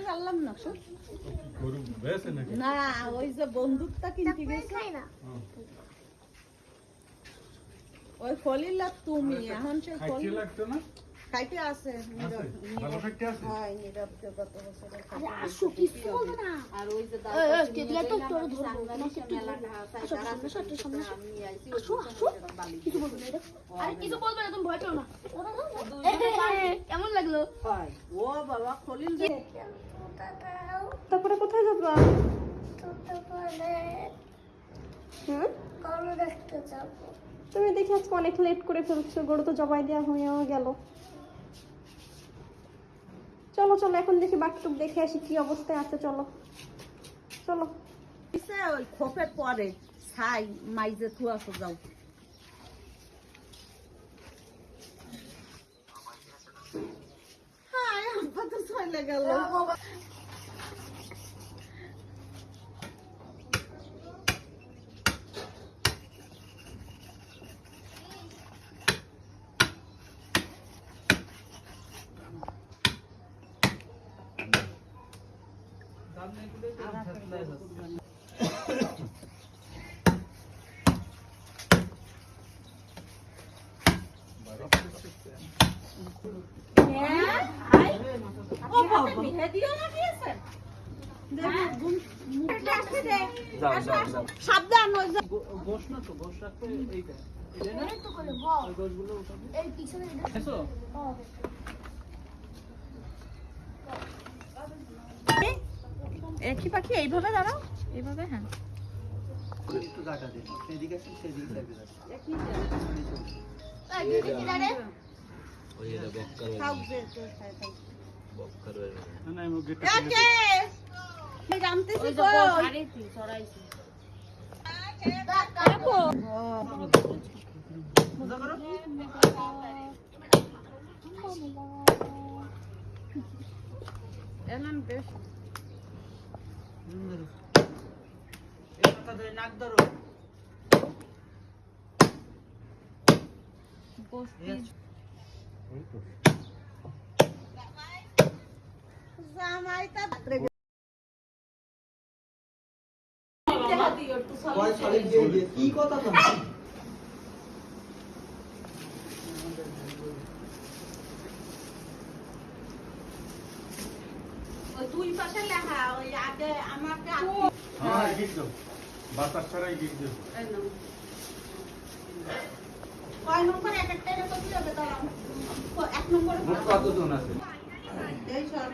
পারলাম না গরু বেছে নাকি না ওই যে বন্দুকটা কিনতে গেছে ওই খলিলা তুমি এখন সেই খাইতে লাগতো না খাইতে আছে ভালো খাইতে আছে হ্যাঁ নীরব তো গত বছরে আরে আসো কিছু বলবে না আর ওই যে কেবলা তো তোর ধরবো না কিছু সামনে আমি আইছি আসো কিছু বলবে না এটা আরে কিছু বলবে না তুমি ভয় পেও না কেমন লাগলো হয় ও বাবা খলিল তারপরে কোথায় যাবা তুমি দেখি আজকে অনেক লেট করে ফেলছো গরু তো জবাই দেওয়া হয়েও গেল চলো চলো এখন দেখি বাকিটুক দেখে আসি কি অবস্থায় আছে চলো চলো ওই খোপের পরে ছাই মাইজে থুয়া যাও হ্যাঁ আব্বা তো চলে গেল সাবধান গোশ না তো গোশ রাখতে এইটা এটা না তো করে ওই গোশগুলো উঠাবে এই পিছনে এসো একই পাখি এইভাবে দাঁড়াও এইভাবে হ্যাঁ একটু কাটা দিন এদিকে আসুন সেদিকে সাইডে আসুন ওই এটা বক্কার খাও যে বক্কার না না আমি গেটটা একে এই জানতেছি তো কাকো মজা করো এমন বেশ ধরো এই কথা ধরে নাক ধরো ওই তো জামাইটা কি কথা তো ওই দুই পাশে লেখা ওই আগে আমাকে হ্যাঁ গিট দাও বাতাস ছাড়াই গিট দাও কয় নম্বর এক একটা রেখে দিলে দাঁড়াও এক নম্বরে মোট কতজন আছে এই সব